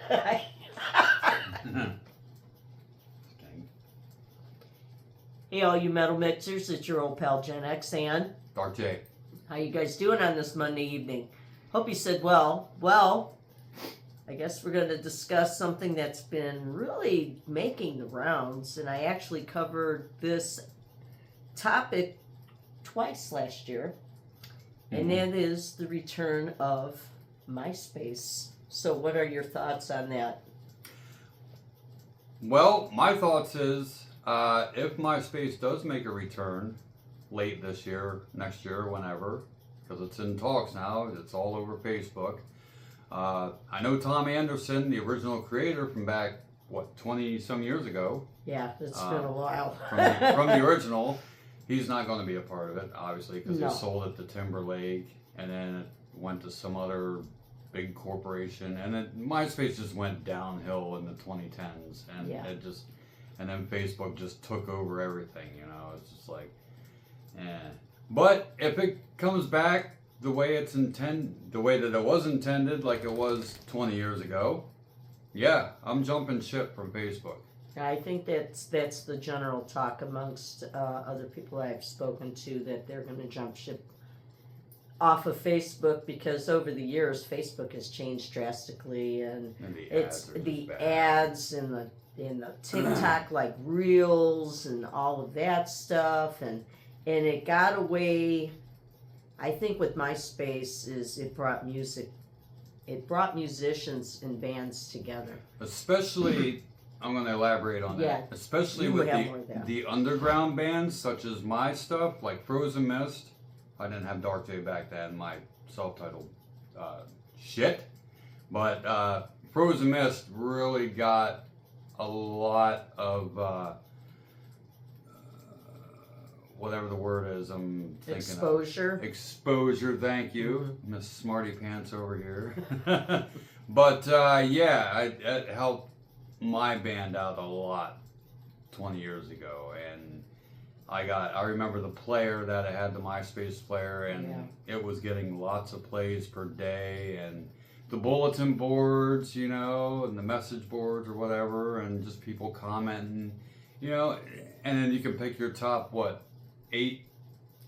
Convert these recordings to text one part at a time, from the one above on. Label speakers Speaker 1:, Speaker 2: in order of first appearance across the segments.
Speaker 1: Hey, all you metal mixers, it's your old pal Jennx and
Speaker 2: Darkj.
Speaker 1: How you guys doing on this Monday evening? Hope you said well. Well, I guess we're going to discuss something that's been really making the rounds, and I actually covered this topic twice last year, and that is the return of Myspace. So what are your thoughts on that?
Speaker 2: Well, my thoughts is if MySpace does make a return late this year, next year, whenever, because it's in talks now, it's all over Facebook. I know Tom Anderson, the original creator from back, 20 some years ago.
Speaker 1: Yeah, it's been a while.
Speaker 2: from the original, he's not going to be a part of it, obviously, because he sold it to Timberlake, and then it went to some other big corporation, and then MySpace just went downhill in the 2010s, and and then Facebook just took over everything. It's just like, But if it comes back the way it's the way that it was intended, like it was 20 years ago, yeah, I'm jumping ship from Facebook.
Speaker 1: I think that's the general talk amongst other people I've spoken to, that they're going to jump ship off of Facebook, because over the years Facebook has changed drastically, and it's the ads and the TikTok like Reels and all of that stuff, and it got away. I think with MySpace is it brought musicians and bands together.
Speaker 2: Especially, I'm going to elaborate on that. Especially with the underground bands such as my stuff, like Frozen Mist. I didn't have Darkj back then, my self-titled shit. But Frozen Mist really got a lot of whatever the word is I'm thinking
Speaker 1: Exposure.
Speaker 2: Exposure, thank you. Miss Smarty Pants over here. But yeah, it helped my band out a lot 20 years ago, and I remember the player that I had, the MySpace player, and it was getting lots of plays per day, and the bulletin boards, and the message boards or whatever, and just people commenting, and then you can pick your top, 8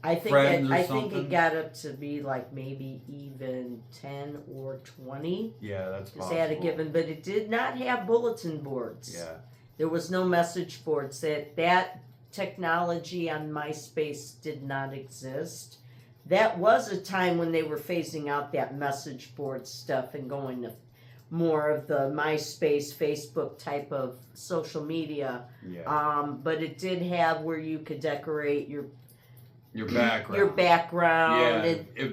Speaker 2: friends or something?
Speaker 1: I think it got up to be like maybe even 10 or 20.
Speaker 2: Yeah, that's possible.
Speaker 1: They had a given, but it did not have bulletin boards.
Speaker 2: Yeah.
Speaker 1: There was no message boards. That technology on MySpace did not exist. That was a time when they were phasing out that message board stuff and going to more of the MySpace, Facebook type of social media.
Speaker 2: Yeah.
Speaker 1: But it did have where you could decorate your
Speaker 2: background.
Speaker 1: Your background.
Speaker 2: Yeah.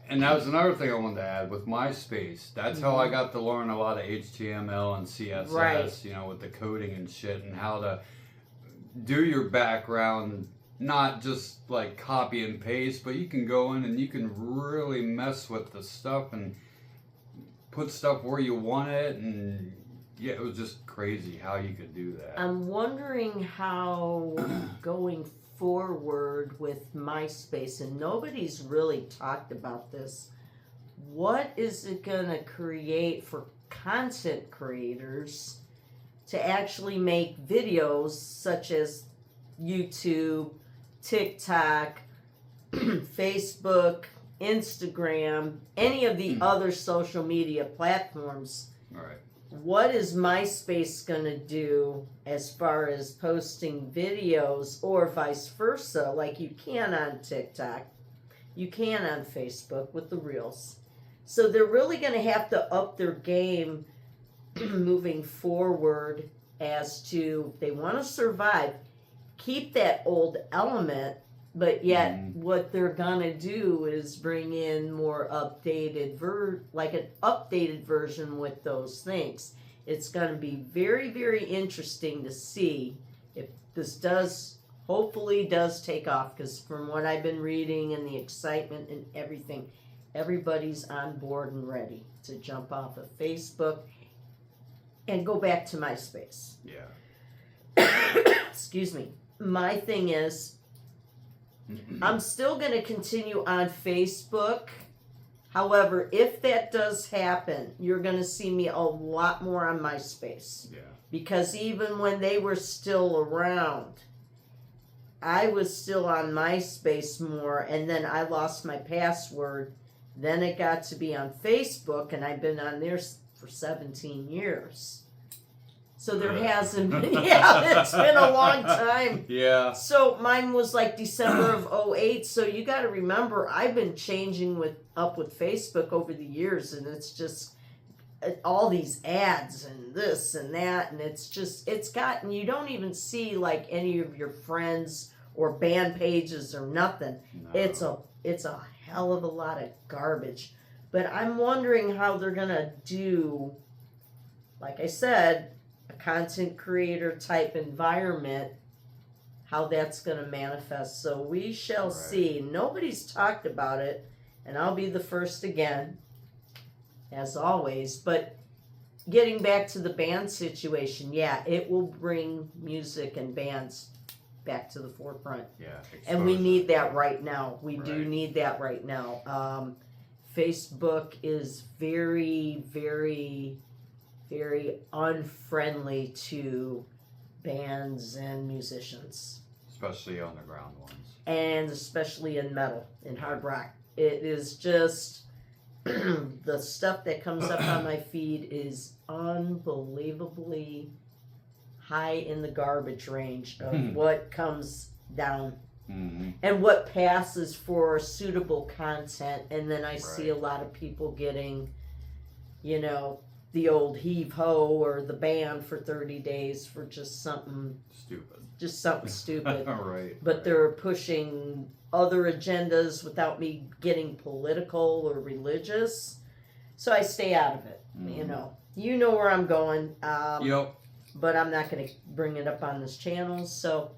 Speaker 2: And that was another thing I wanted to add with MySpace. That's how I got to learn a lot of HTML and CSS, with the coding and shit, and how to do your background, not just like copy and paste, but you can go in and you can really mess with the stuff and put stuff where you want it, and it was just crazy how you could do that.
Speaker 1: I'm wondering how going forward with MySpace, and nobody's really talked about this, what is it going to create for content creators to actually make videos such as YouTube, TikTok, Facebook, Instagram, any of the other social media platforms?
Speaker 2: All right.
Speaker 1: What is MySpace going to do as far as posting videos, or vice versa, like you can on TikTok, you can on Facebook with the Reels? So they're really going to have to up their game moving forward as to, if they want to survive, keep that old element, but yet what they're going to do is bring in more updated, like an updated version with those things. It's going to be very, very interesting to see if this hopefully does take off, because from what I've been reading and the excitement and everything, everybody's on board and ready to jump off of Facebook and go back to MySpace.
Speaker 2: Yeah.
Speaker 1: Excuse me. My thing is, I'm still going to continue on Facebook. However, if that does happen, you're going to see me a lot more on MySpace.
Speaker 2: Yeah.
Speaker 1: Because even when they were still around, I was still on MySpace more, and then I lost my password. Then it got to be on Facebook, and I've been on there for 17 years. So there hasn't been, it's been a long time.
Speaker 2: Yeah.
Speaker 1: So mine was like December of 2008. So you got to remember, I've been changing up with Facebook over the years, and it's just all these ads and this and that, and it's gotten, you don't even see like any of your friends or band pages or nothing. No. It's a hell of a lot of garbage. But I'm wondering how they're gonna do, like I said, a content creator type environment, how that's going to manifest. So we shall see. Nobody's talked about it, and I'll be the first again, as always. But getting back to the band situation, yeah, it will bring music and bands back to the forefront.
Speaker 2: Yeah,
Speaker 1: and we need that right now. We do need that right now. Facebook is very, very, very unfriendly to bands and musicians.
Speaker 2: Especially underground ones.
Speaker 1: And especially in metal, in hard rock. It is just, the stuff that comes up on my feed is unbelievably high in the garbage range of what comes down. Mm-hmm. And what passes for suitable content. And then I see a lot of people getting, the old heave-ho or the band for 30 days for just something
Speaker 2: stupid.
Speaker 1: Just something stupid.
Speaker 2: But
Speaker 1: they're pushing other agendas without me getting political or religious. So I stay out of it. You know where I'm going.
Speaker 2: Yep.
Speaker 1: But I'm not going to bring it up on this channel. So,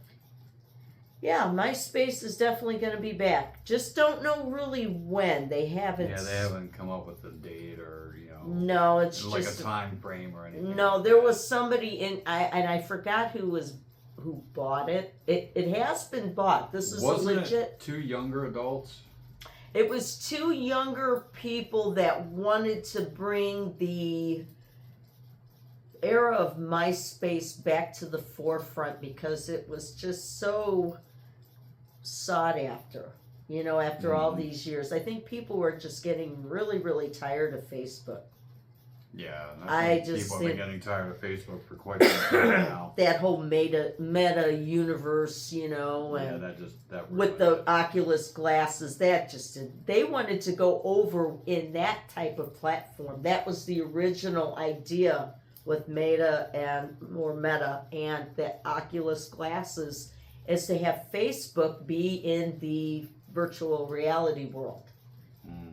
Speaker 1: yeah, MySpace is definitely going to be back. Just don't know really when. They haven't.
Speaker 2: Yeah, they haven't come up with a date or,
Speaker 1: No, it's
Speaker 2: like
Speaker 1: just
Speaker 2: a time frame or anything.
Speaker 1: No, there was somebody I forgot who bought it. It has been bought. This is
Speaker 2: Wasn't
Speaker 1: legit.
Speaker 2: It two younger adults?
Speaker 1: It was two younger people that wanted to bring the era of MySpace back to the forefront because it was just so sought after. After all these years. I think people were just getting really, really tired of Facebook.
Speaker 2: Yeah, I think people have been getting tired of Facebook for quite some time now.
Speaker 1: That whole meta universe, and
Speaker 2: that
Speaker 1: with the Oculus glasses, they wanted to go over in that type of platform. That was the original idea with Meta and the Oculus glasses, is to have Facebook be in the virtual reality world.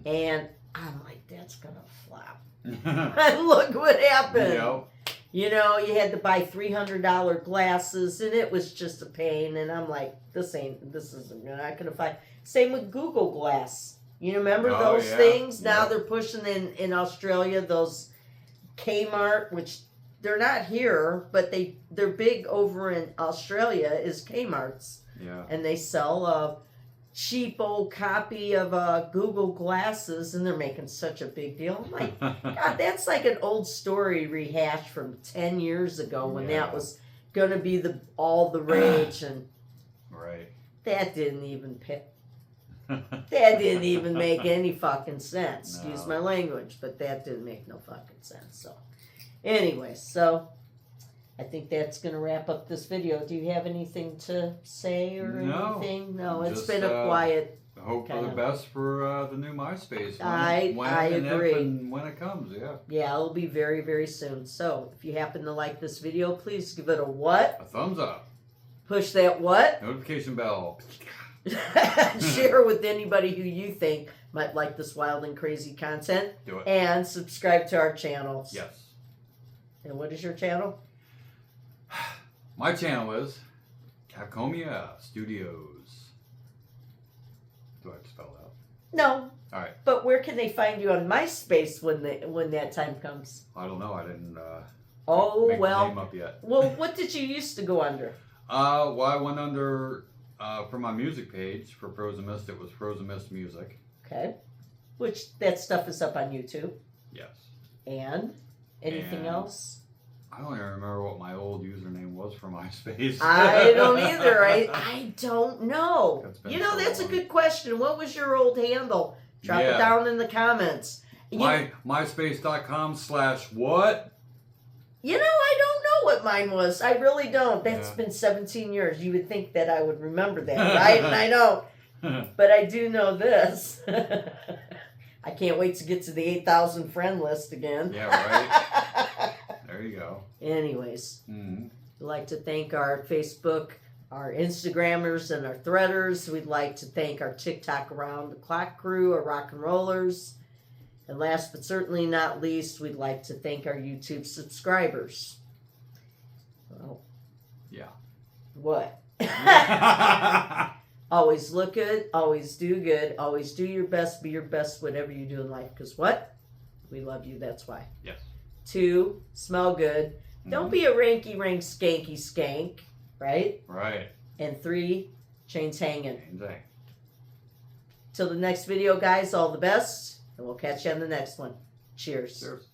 Speaker 1: And I'm like, that's gonna flop. And look what happened.
Speaker 2: Yep.
Speaker 1: You had to buy $300 glasses, and it was just a pain. And I'm like, this isn't not gonna find. Same with Google Glass. You remember those things? Now they're pushing in Australia those Kmart, which they're not here, but they're big over in Australia. Is Kmart's.
Speaker 2: Yeah.
Speaker 1: And they sell a cheap old copy of Google Glasses, and they're making such a big deal. I'm like, God, that's like an old story rehashed from 10 years ago when that was going to be all the rage, and that didn't even make any fucking sense.
Speaker 2: No.
Speaker 1: Excuse my language, but that didn't make no fucking sense. So, anyway, I think that's going to wrap up this video. Do you have anything to say or anything? No, it's been a quiet.
Speaker 2: Hope for the best for the new MySpace.
Speaker 1: I agree.
Speaker 2: And when it comes,
Speaker 1: Yeah, it'll be very, very soon. So, if you happen to like this video, please give it a what?
Speaker 2: A thumbs up.
Speaker 1: Push that what?
Speaker 2: Notification bell.
Speaker 1: Share with anybody who you think might like this wild and crazy content.
Speaker 2: Do it.
Speaker 1: And subscribe to our channels.
Speaker 2: Yes.
Speaker 1: And what is your channel?
Speaker 2: My channel is Capcomia Studios. Do I have to spell it out?
Speaker 1: No.
Speaker 2: All right.
Speaker 1: But where can they find you on MySpace when that time comes?
Speaker 2: I don't know. I didn't make
Speaker 1: well,
Speaker 2: the name up yet.
Speaker 1: Well, what did you used to go under?
Speaker 2: I went under, for my music page for Frozen Mist, it was Frozen Mist Music.
Speaker 1: Okay. which that stuff is up on YouTube.
Speaker 2: Yes.
Speaker 1: And anything
Speaker 2: And-
Speaker 1: else?
Speaker 2: I don't even remember what my old username was for MySpace.
Speaker 1: I don't either. I don't know.
Speaker 2: That's been
Speaker 1: You know,
Speaker 2: so
Speaker 1: that's a
Speaker 2: long.
Speaker 1: good question. What was your old handle? Drop it
Speaker 2: Yeah.
Speaker 1: down in the comments.
Speaker 2: MySpace.com/what?
Speaker 1: You know, I don't know what mine was. I really don't. That's
Speaker 2: Yeah.
Speaker 1: been 17 years. You would think that I would remember that, right? And I don't. But I do know this. I can't wait to get to the 8,000 friend list again.
Speaker 2: Yeah, right. There you go.
Speaker 1: Anyways,
Speaker 2: Mm-hmm.
Speaker 1: we'd like to thank our Facebook, our Instagrammers, and our Threaders. We'd like to thank our TikTok Around the Clock crew, our rock and rollers. And last but certainly not least, we'd like to thank our YouTube subscribers. Well,
Speaker 2: Yeah.
Speaker 1: what? Always look good, always do good, always do your best, be your best, whatever you do in life. Because what? We love you, that's why.
Speaker 2: Yes.
Speaker 1: 2, smell good. Don't be a ranky rank skanky skank, right?
Speaker 2: Right.
Speaker 1: And 3, chains hanging.
Speaker 2: Exactly.
Speaker 1: Till the next video, guys, all the best. And we'll catch you on the next one. Cheers.
Speaker 2: Cheers.